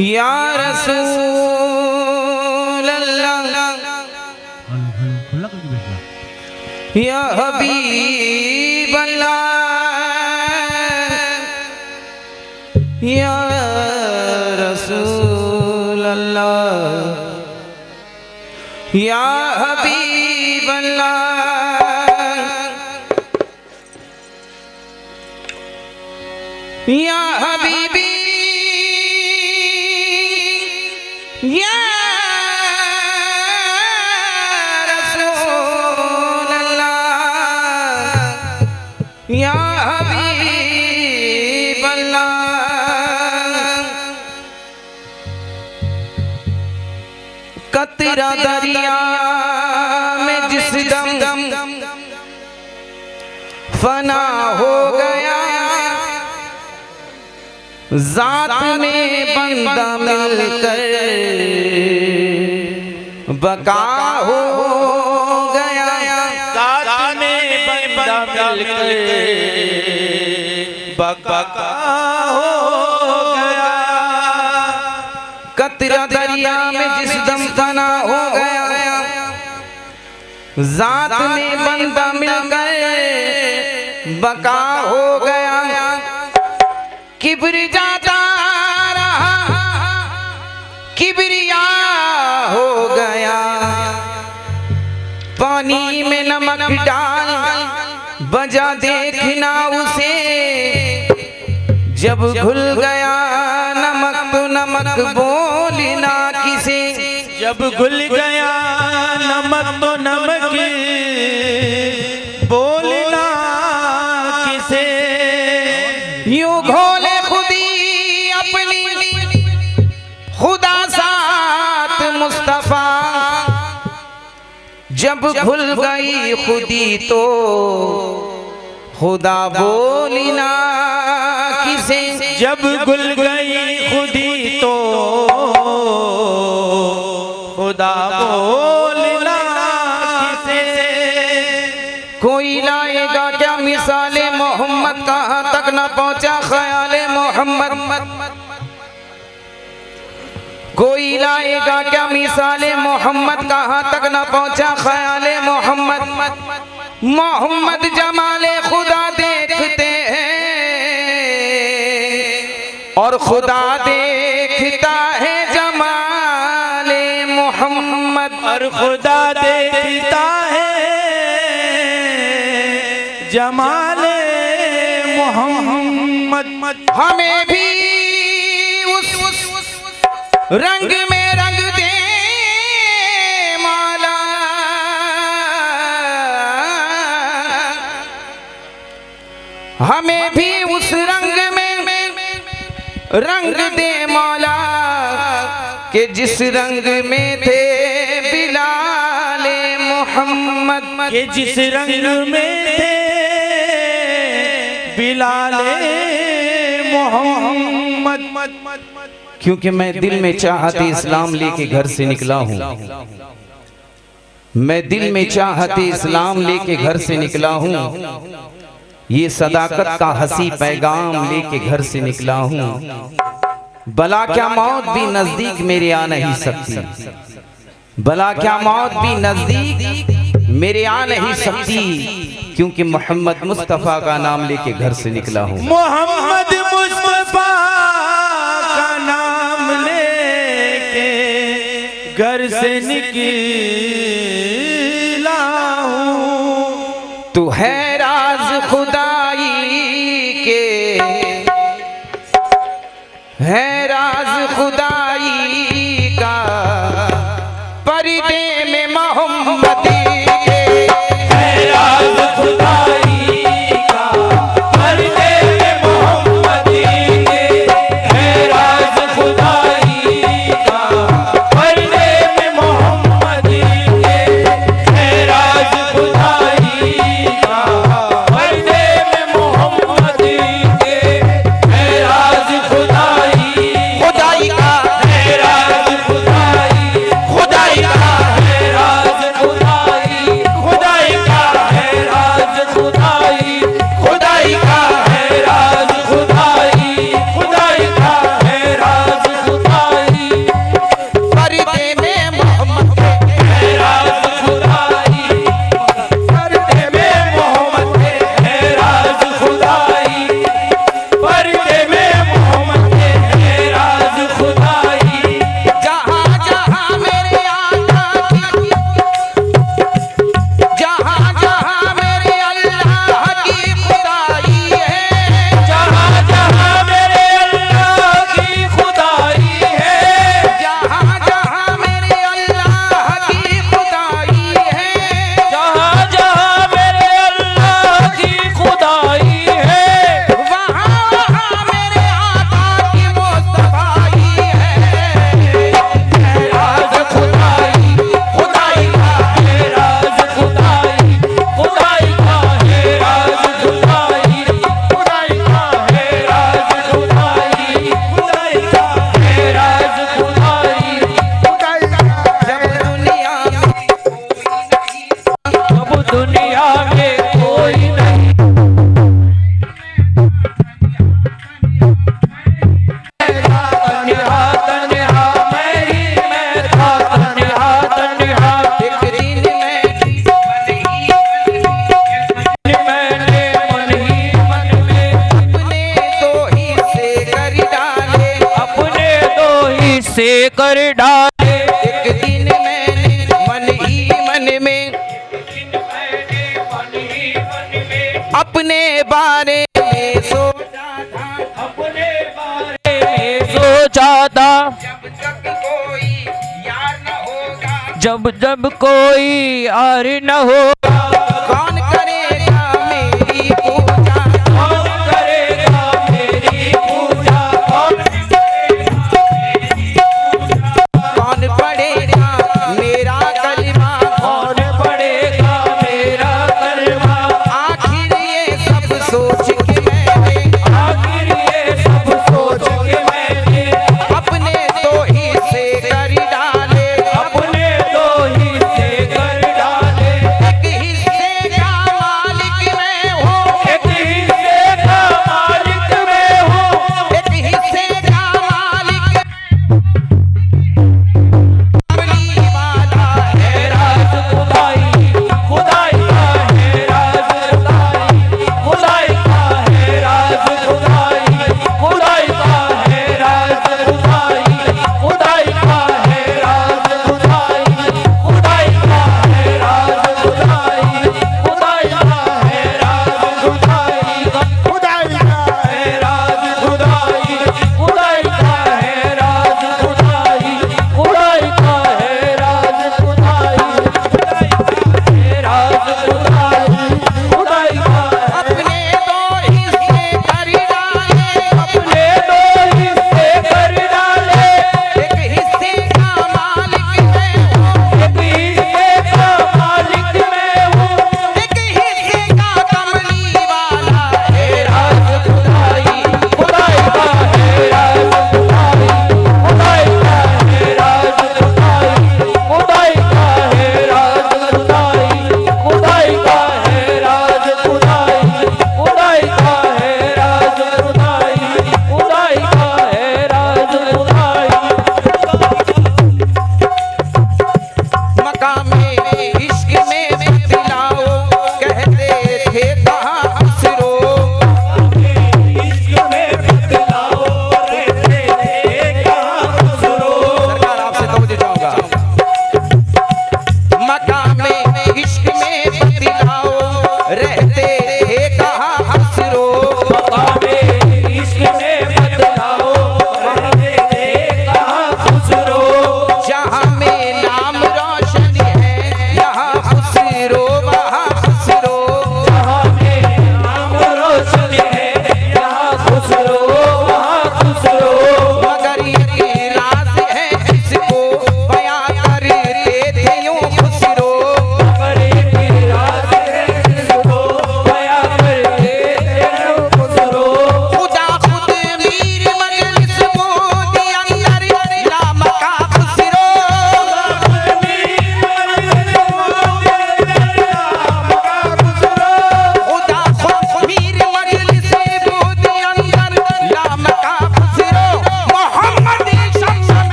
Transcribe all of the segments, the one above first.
या रसूल अल्लाह या हबीब अल्लाह या रसूल अल्लाह या हबीब अल्लाह या हबीबी या रसूल अल्लाह या हबीब अल्लाह कतरा दरिया में जिस दम फना हो गया ज़ात में बंदा मिलकर बका हो गया ज़ात में बंदा मिलकर बका हो गया कतरा दरिया में जिस दम फना हो गया ज़ात में बंदा मिलकर बका हो गया किब्र जाता रहा किब्रिया हो गया पानी में नमक डाल बजा देखना उसे जब घुल गया नमक तो नमक बोलना किसे जब घुल गया नमक तो नमक बोलना किसे यूं घोले खुदा साथ मुस्तफा जब भूल गई खुदी तो खुदा बोलना किसे जब भूल गई खुदी तो खुदा बोलना किसे कोई लाएगा क्या मिसाले मोहम्मद कहाँ तक न पहुँचा ख्याले मोहम्मद कोई लाएगा क्या मिसाले मोहम्मद कहाँ तक न पहुँचा ख्याले मोहम्मद मोहम्मद जमाले खुदा देखते हैं और खुदा देखता है जमाले मोहम्मद और खुदा देखता है जमाले मोहम्मद हमें भी रंग में रंग दे मौला हमें भी उस रंग में रंग दे मौला के जिस रंग में थे बिलाले मोहम्मद के जिस रंग में थे बिलाले मोहम्मद क्योंकि मैं दिल में चाहते इस्लाम लेके घर से निकला हूँ मैं दिल में चाहते इस्लाम लेके घर से निकला हूँ ये सदाकत का हंसी पैगाम लेके घर से निकला हूँ भला क्या मौत भी नजदीक मेरे आ नहीं सकती भला क्या मौत भी नजदीक मेरे आ नहीं सकती क्योंकि मोहम्मद मुस्तफ़ा का नाम लेके घर से निकला हूँ मोहम्मद मुस्तफ़ा का नाम लेके घर से निकला हूँ तू है राज खुदाई के है राज खुदाई का पर्दे में मोहम्मदी के दुनिया में कोई नहीं। तन्हा तन्हा मैं ही मैं था, तन्हा तन्हा। एक दिन मैंने मन ही मन में अपने दो हिस्से कर डाले, अपने दो हिस्से कर डाले। एक दिन मैंने मन ही मन में अपने बारे में सोचा था, अपने बारे में सोचा था। जब तक कोई यार न होगा, जब जब कोई यार न होगा, कौन करेगा मेरी पूजा, कौन करेगा मेरी पूजा, कौन पढ़ेगा मेरा कलमा, कौन पढ़ेगा मेरा कलमा। आखिर ये सब सोच के मैंने, आखिर ये सब सोच के मैंने अपने दो हिस्से कर डाले, अपने दो हिस्से कर डाले। एक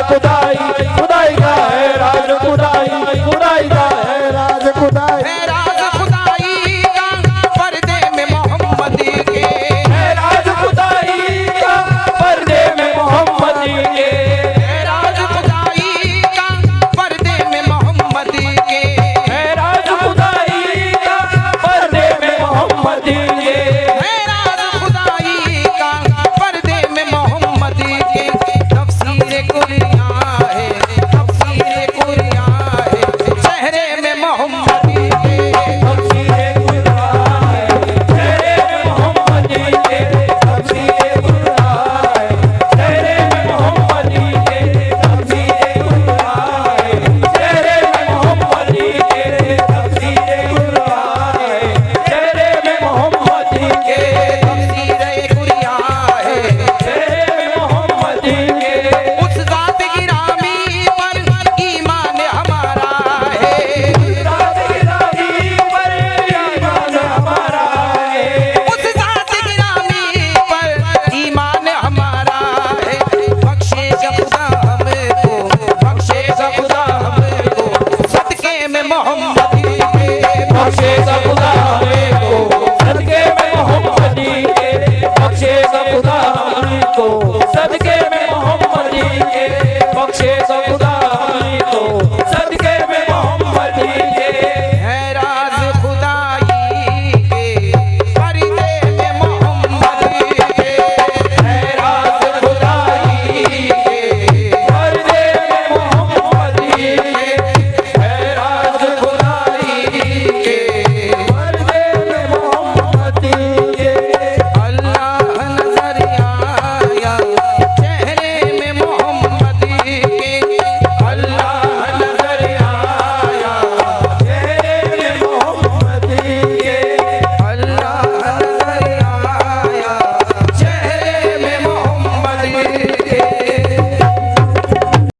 खुदाई